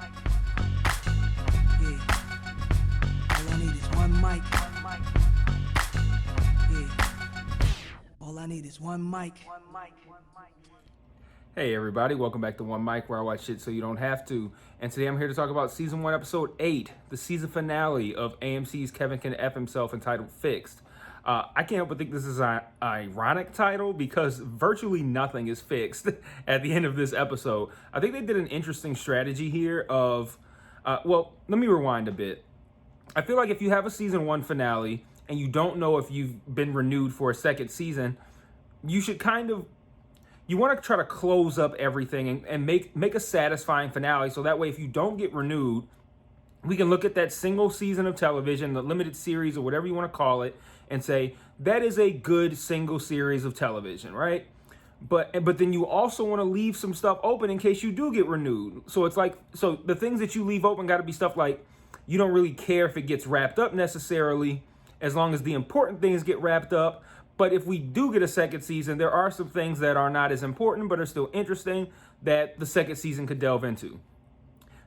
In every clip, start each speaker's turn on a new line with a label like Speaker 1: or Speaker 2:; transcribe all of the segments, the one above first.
Speaker 1: Yeah. All I need is one mic. Yeah. All I need is one mic.
Speaker 2: Hey everybody, welcome back to One Mic, where I watch shit so you don't have to. And today I'm here to talk about Season 1, Episode 8, the season finale of AMC's Kevin Can F Himself, entitled Fixed. I can't help but think this is an ironic title because virtually nothing is fixed at the end of this episode. I think they did an interesting strategy here of, well, let me rewind a bit. I feel like if you have a Season 1 finale and you don't know if you've been renewed for a second season, you should you want to try to close up everything and make a satisfying finale, so that way if you don't get renewed, we can look at that single season of television, the limited series or whatever you want to call it, and say that is a good single series of television, right? But then you also want to leave some stuff open in case you do get renewed. So it's like, so the things that you leave open got to be stuff like you don't really care if it gets wrapped up necessarily, as long as the important things get wrapped up. But if we do get a second season, there are some things that are not as important but are still interesting that the second season could delve into.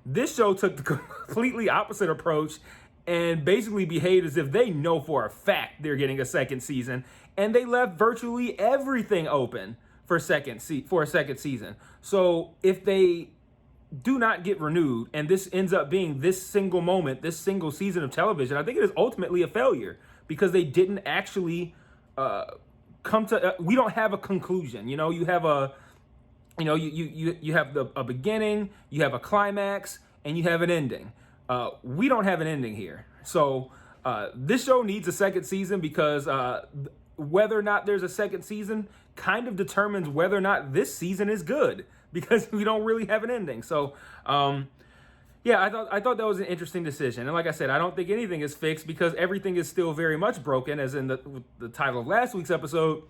Speaker 2: This show took the completely opposite approach and basically behaved as if they know for a fact they're getting a second season, and they left virtually everything open for a second season. So if they do not get renewed and this ends up being this single moment, this single season of television, I think it is ultimately a failure because they didn't actually come to we don't have a conclusion. You know, you have a you have a beginning, you have a climax, and you have an ending. We don't have an ending here. So this show needs a second season because whether or not there's a second season kind of determines whether or not this season is good, because we don't really have an ending. So yeah, I thought that was an interesting decision. And like I said, I don't think anything is fixed because everything is still very much broken, as in the title of last week's episode,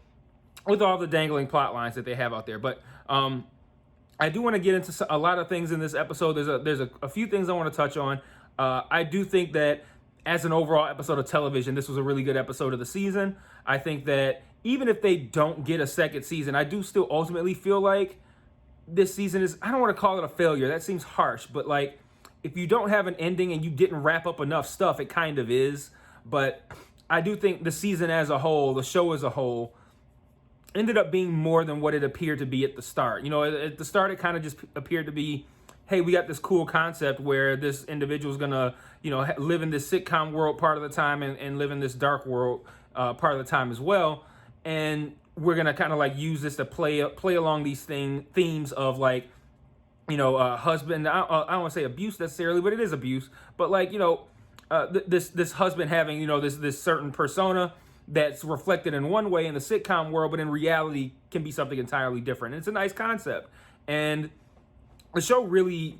Speaker 2: with all the dangling plot lines that they have out there. But I do want to get into a lot of things in this episode. There's a few things I want to touch on. I do think that as an overall episode of television, this was a really good episode of the season. I think that even if they don't get a second season, I do still ultimately feel like this season is, I don't want to call it a failure. That seems harsh, but like, if you don't have an ending and you didn't wrap up enough stuff, it kind of is. But I do think the season as a whole, the show as a whole, ended up being more than what it appeared to be at the start. You know, at the start, it kind of just appeared to be, hey, we got this cool concept where this individual is going to, you know, live in this sitcom world part of the time and live in this dark world part of the time as well. And we're going to kind of like use this to play along these themes of like, you know, husband, I don't want to say abuse necessarily, but it is abuse. But like, you know, this husband having, you know, this certain persona that's reflected in one way in the sitcom world, but in reality can be something entirely different. And it's a nice concept. And the show really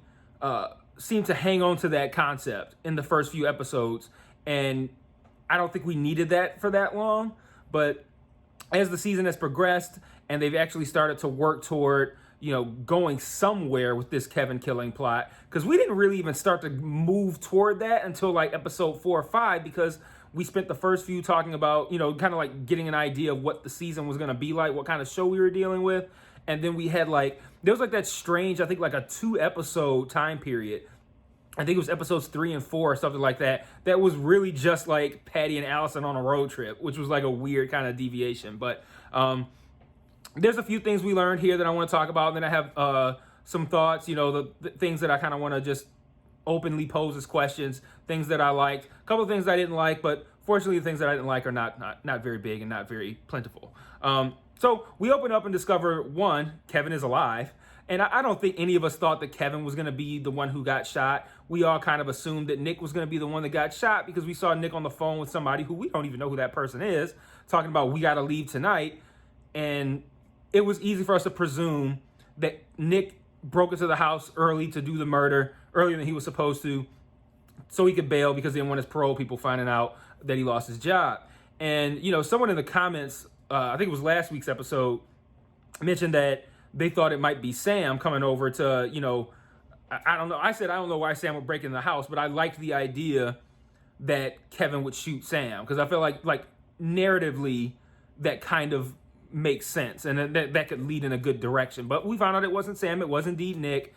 Speaker 2: seemed to hang on to that concept in the first few episodes. And I don't think we needed that for that long. But as the season has progressed and they've actually started to work toward, you know, going somewhere with this Kevin killing plot, because we didn't really even start to move toward that until like episode 4 or 5, because we spent the first few talking about, you know, kind of like getting an idea of what the season was going to be like, what kind of show we were dealing with. And then we had like, there was like that strange, I think like a 2-episode time period. I think it was episodes 3 and 4 or something like that. That was really just like Patty and Allison on a road trip, which was like a weird kind of deviation. But there's a few things we learned here that I want to talk about. And then I have some thoughts, you know, the things that I kind of want to just openly pose as questions, things that I liked, a couple of things I didn't like, but fortunately the things that I didn't like are not very big and not very plentiful. So we open up and discover, one, Kevin is alive. And I don't think any of us thought that Kevin was going to be the one who got shot. We all kind of assumed that Nick was going to be the one that got shot because we saw Nick on the phone with somebody who we don't even know who that person is, talking about we got to leave tonight. And it was easy for us to presume that Nick broke into the house early to do the murder, earlier than he was supposed to, so he could bail because he didn't want his parole people finding out that he lost his job. And, you know, someone in the comments, I think it was last week's episode, mentioned that they thought it might be Sam coming over to, you know, I don't know. I said, I don't know why Sam would break into the house, but I liked the idea that Kevin would shoot Sam because I feel like narratively that kind of makes sense and that could lead in a good direction. But we found out it wasn't Sam. It was indeed Nick.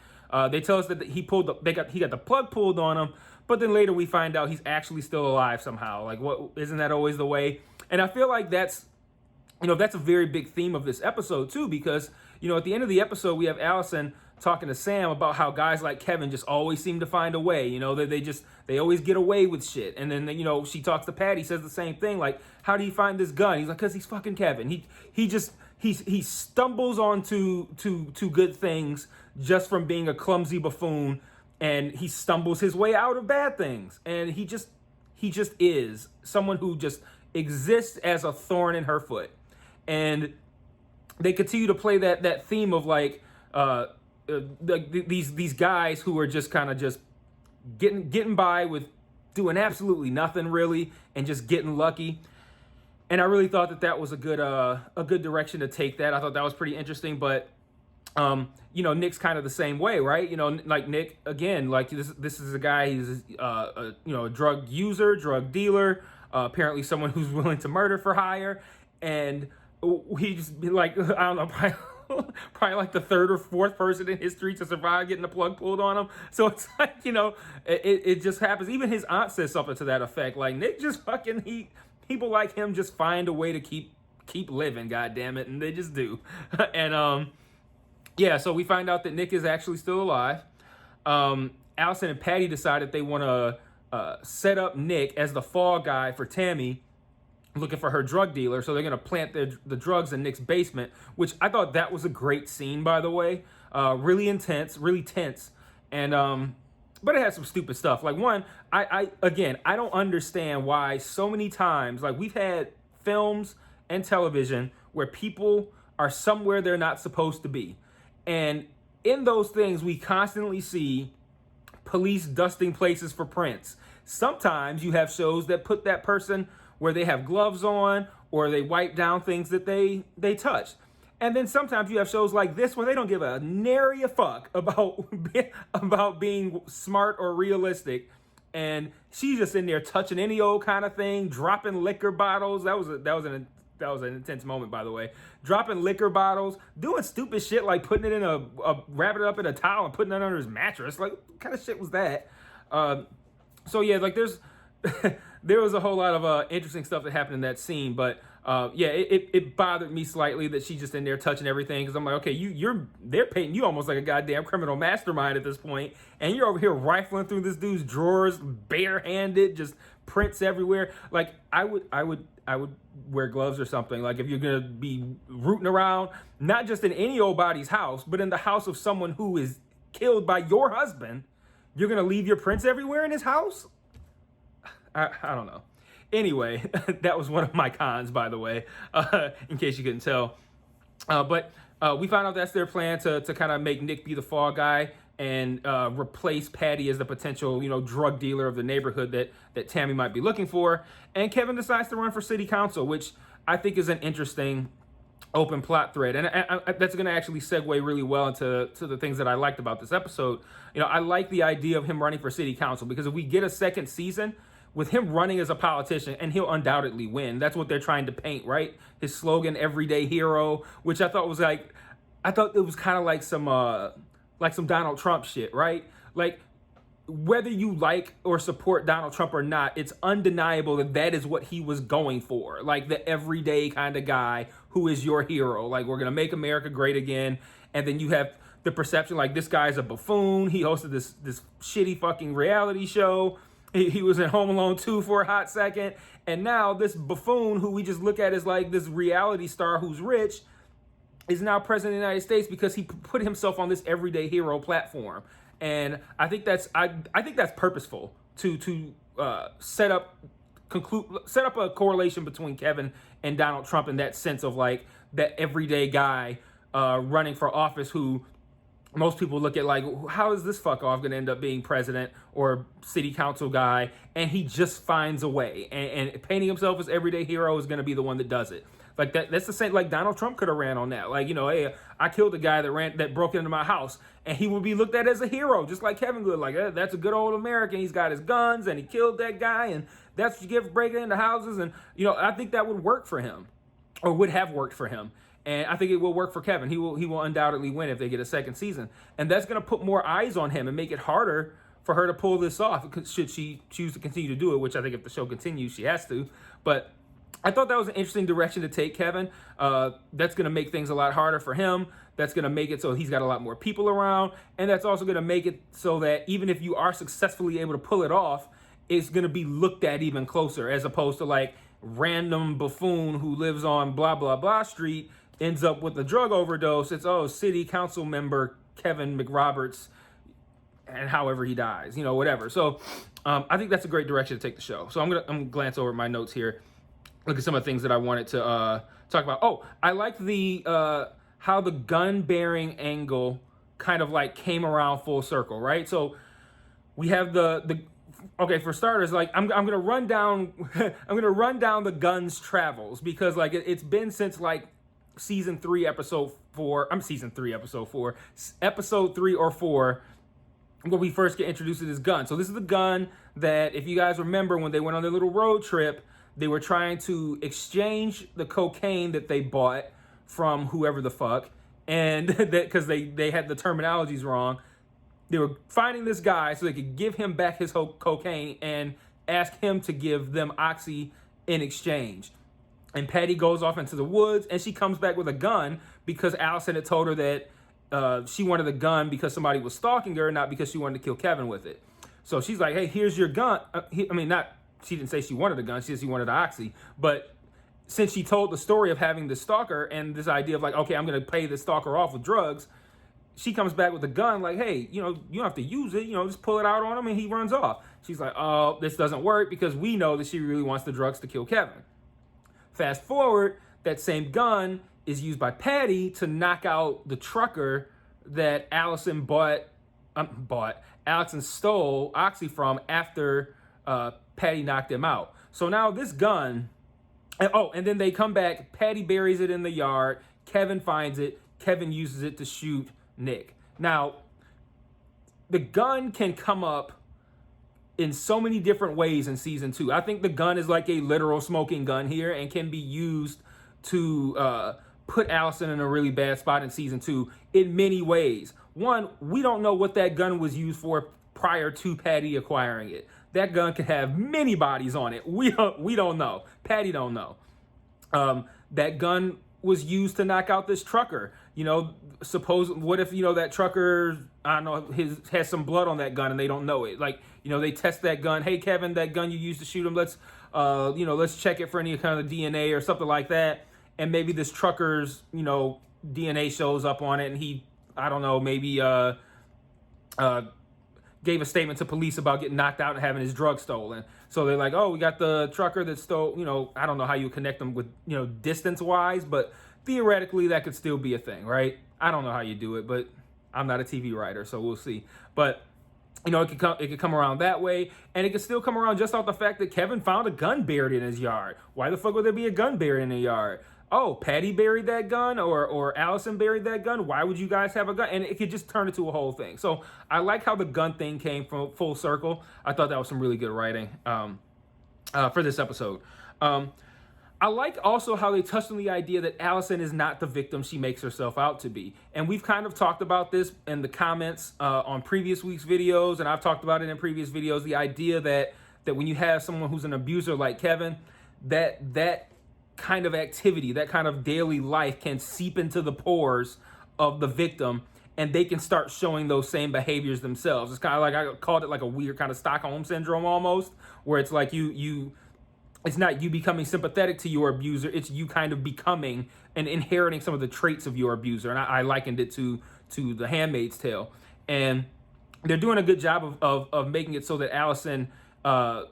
Speaker 2: They tell us that he got the plug pulled on him, but then later we find out he's actually still alive somehow. Like, what, isn't that always the way? And I feel like that's a very big theme of this episode too, because, at the end of the episode, we have Allison talking to Sam about how guys like Kevin just always seem to find a way, they always get away with shit. And then, she talks to Patty, says the same thing. Like, how do you find this gun? He's like, cause he's fucking Kevin. He stumbles onto good things just from being a clumsy buffoon, and he stumbles his way out of bad things. And he just is someone who just exists as a thorn in her foot. And they continue to play that theme of like these guys who are just kind of just getting by with doing absolutely nothing really and just getting lucky. And I really thought that was a good direction to take that. I thought that was pretty interesting. But Nick's kind of the same way, right? Like Nick, again, like this is a guy, he's a drug user, drug dealer, apparently someone who's willing to murder for hire. And he's like, I don't know, probably like the third or fourth person in history to survive getting the plug pulled on him. So it's like, it just happens. Even his aunt says something to that effect. Like, Nick just people like him just find a way to keep living, goddammit, and they just do. And so we find out that Nick is actually still alive. Allison and Patty decided they want to set up Nick as the fall guy for Tammy, looking for her drug dealer. So they're going to plant the drugs in Nick's basement, which I thought that was a great scene, by the way. Really intense, really tense. And but it had some stupid stuff. Like, one, I don't understand why so many times, like, we've had films and television where people are somewhere they're not supposed to be. And in those things, we constantly see police dusting places for prints. Sometimes you have shows that put that person where they have gloves on, or they wipe down things that they touched. And then sometimes you have shows like this where they don't give a nary a fuck about being smart or realistic. And she's just in there touching any old kind of thing, dropping liquor bottles. That was an intense moment, by the way. Dropping liquor bottles, doing stupid shit like putting it in wrapping it up in a towel and putting it under his mattress. Like, what kind of shit was that? So yeah, like there was a whole lot of interesting stuff that happened in that scene, but it bothered me slightly that she's just in there touching everything, because I'm like, okay, they're painting you almost like a goddamn criminal mastermind at this point, and you're over here rifling through this dude's drawers barehanded, just prints everywhere. Like, I would wear gloves or something. Like, if you're gonna be rooting around, not just in any old body's house, but in the house of someone who is killed by your husband, you're gonna leave your prints everywhere in his house? I don't know. Anyway, that was one of my cons, by the way, in case you couldn't tell. But we found out that's their plan to kind of make Nick be the fall guy and replace Patty as the potential, drug dealer of the neighborhood that Tammy might be looking for. And Kevin decides to run for city council, which I think is an interesting open plot thread. And that's going to actually segue really well into the things that I liked about this episode. I like the idea of him running for city council, because if we get a second season with him running as a politician, and he'll undoubtedly win. That's what they're trying to paint, right? His slogan, everyday hero, which I thought it was kind of like some Donald Trump shit, right? Like, whether you like or support Donald Trump or not, it's undeniable that is what he was going for. Like, the everyday kind of guy who is your hero. Like, we're going to make America great again. And then you have the perception, like, this guy's a buffoon. He hosted this shitty fucking reality show. He was in Home Alone 2 for a hot second. And now this buffoon, who we just look at as like this reality star who's rich, is now president of the United States because he put himself on this everyday hero platform. And I think that's purposeful to set up a correlation between Kevin and Donald Trump, in that sense of like that everyday guy running for office who most people look at like, how is this fuck off going to end up being president or city council guy? And he just finds a way. And painting himself as everyday hero is going to be the one that does it. Like, that's the same, like Donald Trump could have ran on that. Like, hey, I killed a guy that broke into my house, and he would be looked at as a hero, just like Kevin would. Like, that's a good old American. He's got his guns and he killed that guy, and that's what you get for breaking into houses. And, I think that would work for him, or would have worked for him. And I think it will work for Kevin. He will undoubtedly win if they get a second season. And that's going to put more eyes on him and make it harder for her to pull this off, should she choose to continue to do it, which I think if the show continues, she has to. But I thought that was an interesting direction to take Kevin. That's going to make things a lot harder for him. That's going to make it so he's got a lot more people around. And that's also going to make it so that even if you are successfully able to pull it off, it's going to be looked at even closer, as opposed to like random buffoon who lives on blah, blah, blah street ends up with a drug overdose. It's, city council member Kevin McRoberts, and however he dies, whatever. So I think that's a great direction to take the show. So I'm gonna glance over my notes here, look at some of the things that I wanted to talk about. Oh, I like the how the gun bearing angle kind of like came around full circle, right? So we have the okay, for starters, like I'm gonna run down the gun's travels, because like it's been since like season 3 episode 4. Episode 3 or 4. When we first get introduced to this gun. So this is the gun that, if you guys remember, when they went on their little road trip, they were trying to exchange the cocaine that they bought from whoever the fuck, and that because they had the terminologies wrong. They were finding this guy so they could give him back his whole cocaine and ask him to give them oxy in exchange. And Patty goes off into the woods, and she comes back with a gun because Allison had told her that she wanted a gun because somebody was stalking her, not because she wanted to kill Kevin with it. So she's like, hey, here's your gun. She didn't say she wanted a gun. She said she wanted oxy. But since she told the story of having the stalker and this idea of like, okay, I'm going to pay the stalker off with drugs, she comes back with a gun like, hey, you don't have to use it. Just pull it out on him and he runs off. She's like, oh, this doesn't work because we know that she really wants the drugs to kill Kevin. Fast forward, that same gun is used by Patty to knock out the trucker that Allison Allison stole oxy from after Patty knocked him out. So now this gun, and then they come back, Patty buries it in the yard, Kevin finds it, Kevin uses it to shoot Nick. Now, the gun can come up in so many different ways in season 2. I think the gun is like a literal smoking gun here and can be used to put Allison in a really bad spot in season 2 in many ways. One, we don't know what that gun was used for prior to Patty acquiring it. That gun could have many bodies on it. We don't know. Patty don't know. That gun was used to knock out this trucker. What if that trucker, I don't know, has some blood on that gun and they don't know it. Like, they test that gun. Hey, Kevin, that gun you used to shoot him, let's check it for any kind of DNA or something like that. And maybe this trucker's, DNA shows up on it, and he, I don't know, maybe gave a statement to police about getting knocked out and having his drugs stolen. So they're like, oh, we got the trucker that stole, I don't know how you connect them with, distance-wise, but theoretically that could still be a thing, right? I don't know how you do it, but I'm not a TV writer, so we'll see. But it could come around that way, and it could still come around just off the fact that Kevin found a gun buried in his yard. Why the fuck would there be a gun buried in the yard? Oh, Patty buried that gun, or Allison buried that gun. Why would you guys have a gun? And it could just turn into a whole thing. So I like how the gun thing came from full circle. I thought that was some really good writing for this episode. I like also how they touched on the idea that Allison is not the victim she makes herself out to be. And we've kind of talked about this in the comments on previous week's videos, and I've talked about it in previous videos, the idea that when you have someone who's an abuser like Kevin, that kind of activity, that kind of daily life can seep into the pores of the victim, and they can start showing those same behaviors themselves. It's kind of like, I called it like a weird kind of Stockholm syndrome almost, where it's like it's not you becoming sympathetic to your abuser, it's you kind of becoming and inheriting some of the traits of your abuser. And I likened it to The Handmaid's Tale. And they're doing a good job of making it so that Allison, they're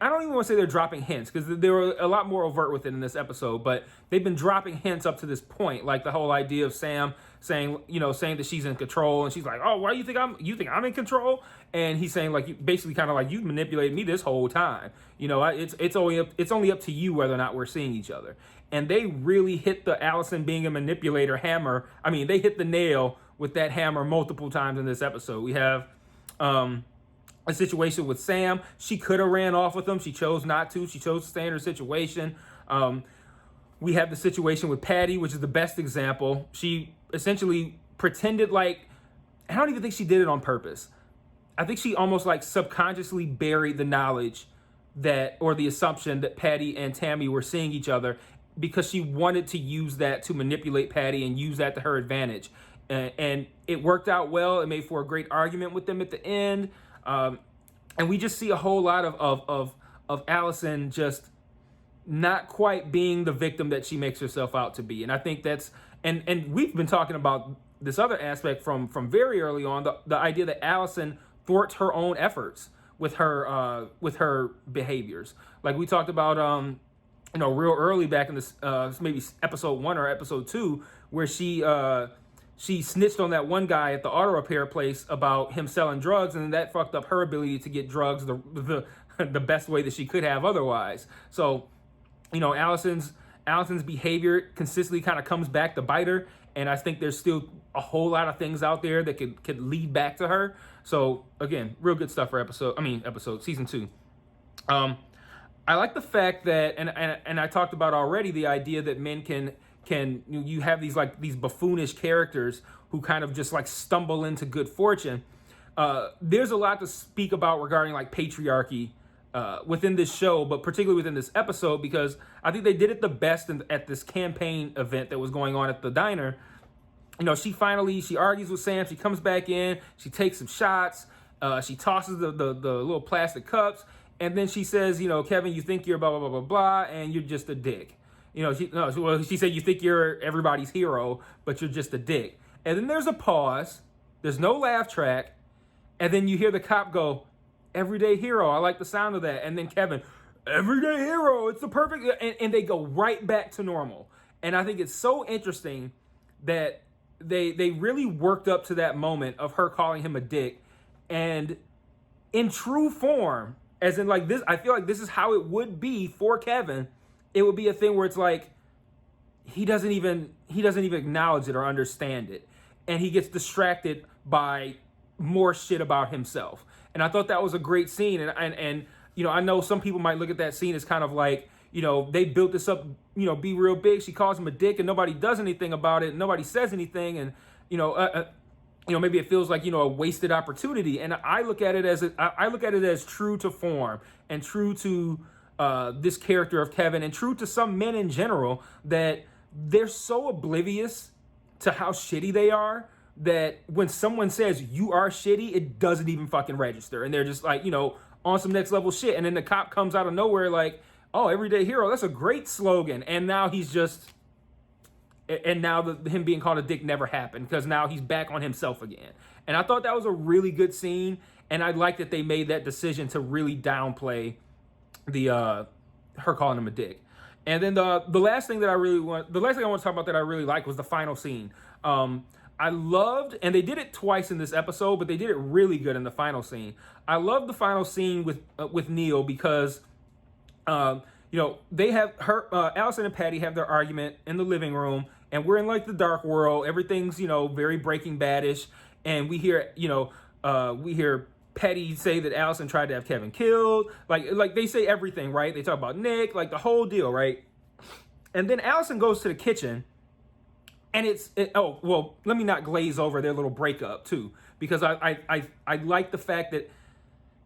Speaker 2: I don't even want to say they're dropping hints, because they were a lot more overt with it in this episode, but they've been dropping hints up to this point, like the whole idea of Sam saying that she's in control, and she's like, oh, why you think I'm in control? And he's saying, like, basically kind of like, you manipulated me this whole time. It's only up to you whether or not we're seeing each other. And they really hit the Allison being a manipulator hammer. I mean, they hit the nail with that hammer multiple times in this episode. We have a situation with Sam. She could have ran off with him. She chose not to. She chose to stay in her situation. We have the situation with Patty, which is the best example. She essentially pretended like, I don't even think she did it on purpose. I think she almost like subconsciously buried the knowledge that, or the assumption that Patty and Tammy were seeing each other, because she wanted to use that to manipulate Patty and use that to her advantage. And it worked out well. It made for a great argument with them at the end. And we just see a whole lot of Allison just not quite being the victim that she makes herself out to be. And I think that's, and we've been talking about this other aspect from very early on, the idea that Allison thwarts her own efforts with her behaviors. Like we talked about, real early back in this, maybe episode 1 or episode 2, where she snitched on that one guy at the auto repair place about him selling drugs, and that fucked up her ability to get drugs the best way that she could have otherwise. So, Allison's behavior consistently kind of comes back to bite her, and I think there's still a whole lot of things out there that could lead back to her. So again, real good stuff for season 2. I like the fact that, and I talked about already, the idea that men can you have these buffoonish characters who kind of just like stumble into good fortune. There's a lot to speak about regarding like patriarchy within this show, but particularly within this episode, because I think they did it the best at this campaign event that was going on at the diner. She argues with Sam. She comes back in. She takes some shots. She tosses the little plastic cups. And then she says, Kevin, you think you're blah, blah, blah, blah, blah, and you're just a dick. She said, you think you're everybody's hero, but you're just a dick. And then there's a pause. There's no laugh track. And then you hear the cop go, everyday hero. I like the sound of that. And then Kevin, everyday hero. It's the perfect. And they go right back to normal. And I think it's so interesting that they really worked up to that moment of her calling him a dick. And in true form, as in like this, I feel like this is how it would be for Kevin. It would be a thing where it's like he doesn't even acknowledge it or understand it, and he gets distracted by more shit about himself. And I thought that was a great scene. And I know some people might look at that scene as kind of like, they built this up, be real big. She calls him a dick and nobody does anything about it. Nobody says anything. And, maybe it feels like, a wasted opportunity. And I look at it as true to form and true to this character of Kevin, and true to some men in general, that they're so oblivious to how shitty they are that when someone says you are shitty, it doesn't even fucking register. And they're just like, on some next level shit. And then the cop comes out of nowhere like, oh, everyday hero, that's a great slogan. And now he's just, and now him being called a dick never happened, because now he's back on himself again. And I thought that was a really good scene. And I like that they made that decision to really downplay her calling him a dick. And then the last thing I want to talk about that I really like was the final scene. I loved, and they did it twice in this episode, but they did it really good in the final scene. I love the final scene with Neil, because they have Allison and Patty have their argument in the living room, and we're in like the dark world. Everything's very Breaking Bad-ish, and we hear Patty say that Allison tried to have Kevin killed. Like they say everything, right? They talk about Nick, like the whole deal, right? And then Allison goes to the kitchen, and let me not glaze over their little breakup too, because I like the fact that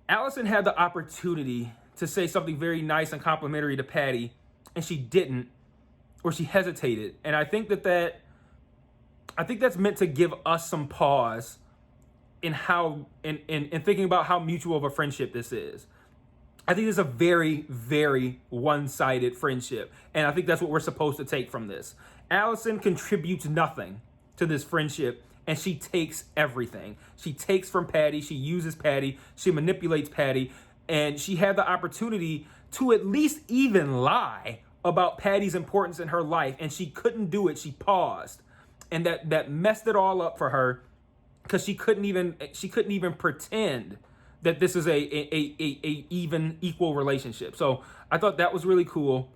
Speaker 2: Allison had the opportunity to say something very nice and complimentary to Patty, and she didn't, or she hesitated. And I think that's meant to give us some pause in how in thinking about how mutual of a friendship this is. I think it's a very, very one-sided friendship, and I think that's what we're supposed to take from this. Allison contributes nothing to this friendship, and she takes everything. She takes from Patty, she uses Patty, she manipulates Patty, and she had the opportunity to at least even lie about Patty's importance in her life, and she couldn't do it. She paused, and that messed it all up for her, because she couldn't even pretend that this is a even equal relationship. So I thought that was really cool.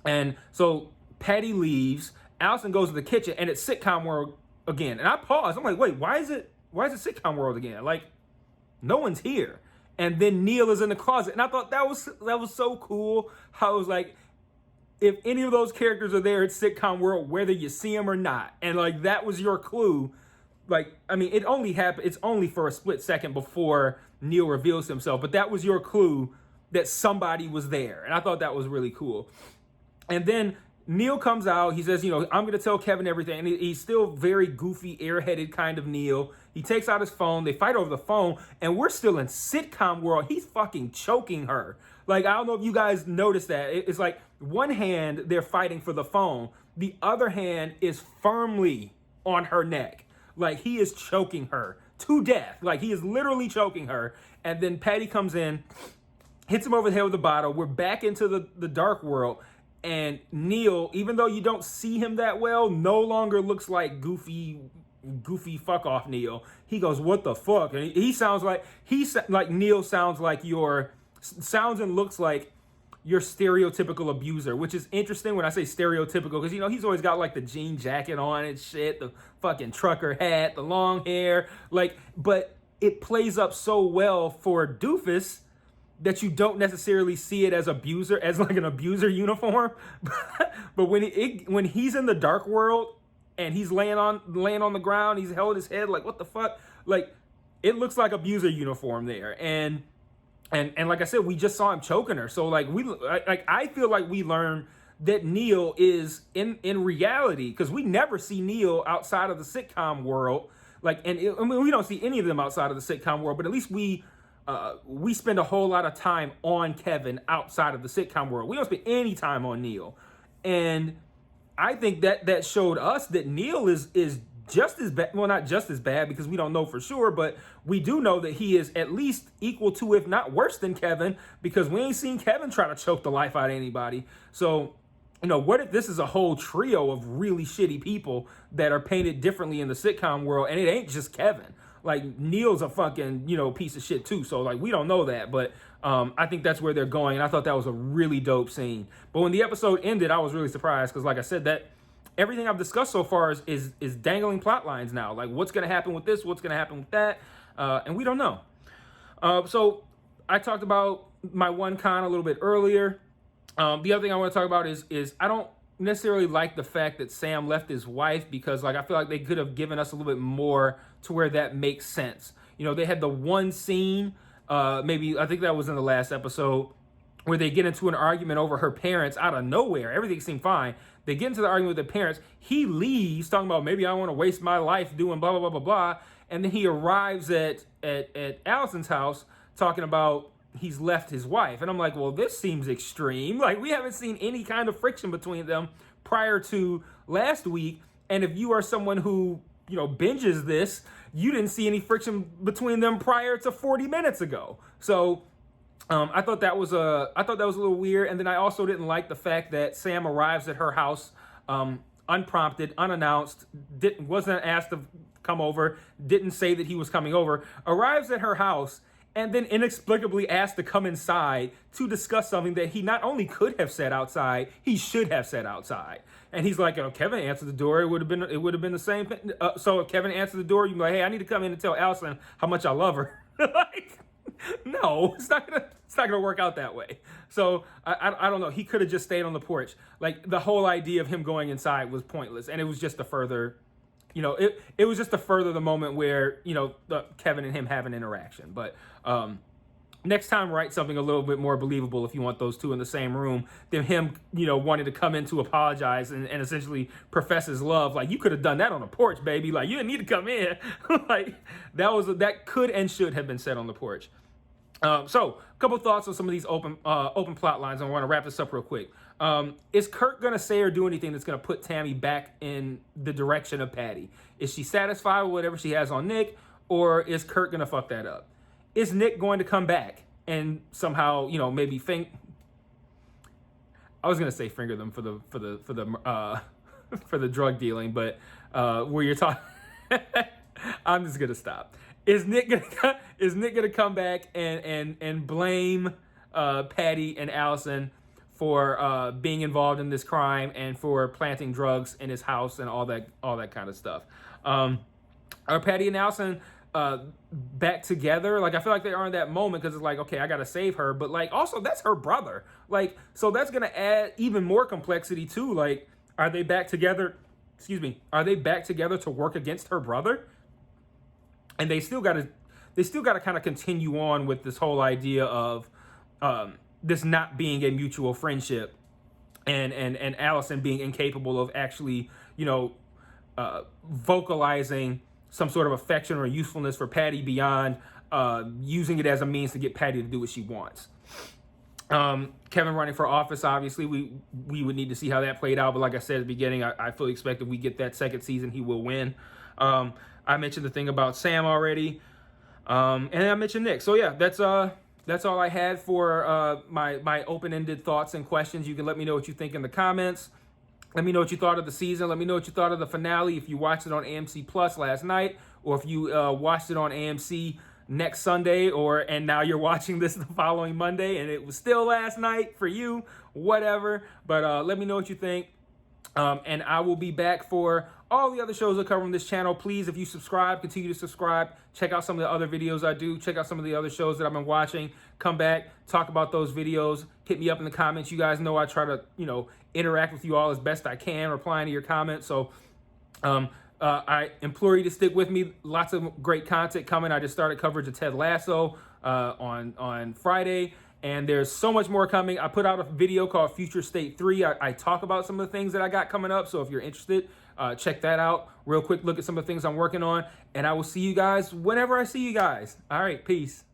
Speaker 2: And so Patty leaves. Allison goes to the kitchen, and it's sitcom world again. And I paused. I'm like, wait, why is it sitcom world again? Like, no one's here. And then Neil is in the closet, and I thought that was so cool. How it was like, if any of those characters are there, it's sitcom world, whether you see them or not. And like, that was your clue. Like, I mean, it only happened, it's only for a split second before Neil reveals himself, but that was your clue that somebody was there. And I thought that was really cool. And then Neil comes out, he says, I'm going to tell Kevin everything. And he's still very goofy, airheaded kind of Neil. He takes out his phone, they fight over the phone, and we're still in sitcom world. He's fucking choking her. Like, I don't know if you guys noticed that. It's like one hand, they're fighting for the phone. The other hand is firmly on her neck. Like, he is choking her to death. Like, he is literally choking her. And then Patty comes in, hits him over the head with a bottle. We're back into the dark world. And Neil, even though you don't see him that well, no longer looks like goofy fuck off Neil. He goes, what the fuck? And he sounds like, Neil sounds like sounds and looks like your stereotypical abuser, which is interesting when I say stereotypical, because he's always got like the jean jacket on and shit, the fucking trucker hat, the long hair, like, but it plays up so well for Doofus that you don't necessarily see it as like an abuser uniform. But when he's in the dark world and he's laying on the ground, he's held his head like, what the fuck? Like, it looks like abuser uniform there. And like I said, we just saw him choking her. So like I feel like we learned that Neil is in reality, because we never see Neil outside of the sitcom world. Like, I mean, we don't see any of them outside of the sitcom world, but at least we spend a whole lot of time on Kevin outside of the sitcom world. We don't spend any time on Neil. And I think that showed us that Neil is just as bad. Well, not just as bad, because we don't know for sure, but we do know that he is at least equal to, if not worse than Kevin, because we ain't seen Kevin try to choke the life out of anybody. So, what if this is a whole trio of really shitty people that are painted differently in the sitcom world, and it ain't just Kevin? Like, Neil's a fucking, piece of shit too. So like, we don't know that, but I think that's where they're going. And I thought that was a really dope scene. But when the episode ended, I was really surprised, because like I said, that everything I've discussed so far is dangling plot lines now. Like, what's going to happen with this? What's going to happen with that? And we don't know. So I talked about my one con a little bit earlier. The other thing I want to talk about is I don't necessarily like the fact that Sam left his wife, because like, I feel like they could have given us a little bit more to where that makes sense. They had the one scene, maybe, I think that was in the last episode, where they get into an argument over her parents out of nowhere. Everything seemed fine. They get into the argument with their parents. He leaves talking about, maybe I want to waste my life doing blah, blah, blah, blah, blah. And then he arrives at Allison's house talking about he's left his wife. And I'm like, well, this seems extreme. Like, we haven't seen any kind of friction between them prior to last week. And if you are someone who, binges this, you didn't see any friction between them prior to 40 minutes ago. So I thought that was a little weird. And then I also didn't like the fact that Sam arrives at her house unprompted, unannounced, wasn't asked to come over, didn't say that he was coming over, arrives at her house, and then inexplicably asked to come inside to discuss something that he not only could have said outside, he should have said outside. And he's like, Kevin answered the door. It would have been the same thing. So if Kevin answered the door, you'd be like, hey, I need to come in and tell Allison how much I love her. Like, no, it's not gonna work out that way. So I don't know. He could have just stayed on the porch. Like, the whole idea of him going inside was pointless, and it was just to further, it was just to further the moment where Kevin and him have an interaction. But next time, write something a little bit more believable if you want those two in the same room than him, wanting to come in to apologize and essentially profess his love. Like, you could have done that on the porch, baby. Like, you didn't need to come in. Like, that could and should have been said on the porch. So a couple thoughts on some of these open plot lines. I want to wrap this up real quick. Is Kurt going to say or do anything that's going to put Tammy back in the direction of Patty? Is she satisfied with whatever she has on Nick, or is Kurt going to fuck that up? Is Nick going to come back and somehow, maybe I was going to say finger them for the for the drug dealing, but where you're talking, I'm just going to stop. Is Nick gonna come back and blame Patty and Allison for being involved in this crime and for planting drugs in his house and all that kind of stuff? Are Patty and Allison back together. Like, I feel like they are in that moment because it's like, okay, I gotta save her, but like also that's her brother. Like, so that's gonna add even more complexity too. Like, are they back together? Excuse me. Are they back together to work against her brother? And they still gotta kind of continue on with this whole idea of this not being a mutual friendship, and Allison being incapable of actually, vocalizing some sort of affection or usefulness for Patty beyond using it as a means to get Patty to do what she wants. Kevin running for office, obviously, we would need to see how that played out. But like I said at the beginning, I fully expect if we get that second season, he will win. I mentioned the thing about Sam already, and I mentioned Nick. So yeah, that's all I had for my open-ended thoughts and questions. You can let me know what you think in the comments. Let me know what you thought of the season. Let me know what you thought of the finale. If you watched it on AMC Plus last night, or if you watched it on AMC next Sunday, and now you're watching this the following Monday, and it was still last night for you, whatever. But let me know what you think. And I will be back for all the other shows I cover on this channel. Please, if you subscribe, continue to subscribe. Check out some of the other videos I do. Check out some of the other shows that I've been watching. Come back, talk about those videos. Hit me up in the comments. You guys know I try to, interact with you all as best I can, replying to your comments. So I implore you to stick with me. Lots of great content coming. I just started coverage of Ted Lasso on Friday. And there's so much more coming. I put out a video called Future State 3. I talk about some of the things that I got coming up. So if you're interested, check that out. Real quick look at some of the things I'm working on. And I will see you guys whenever I see you guys. All right, peace.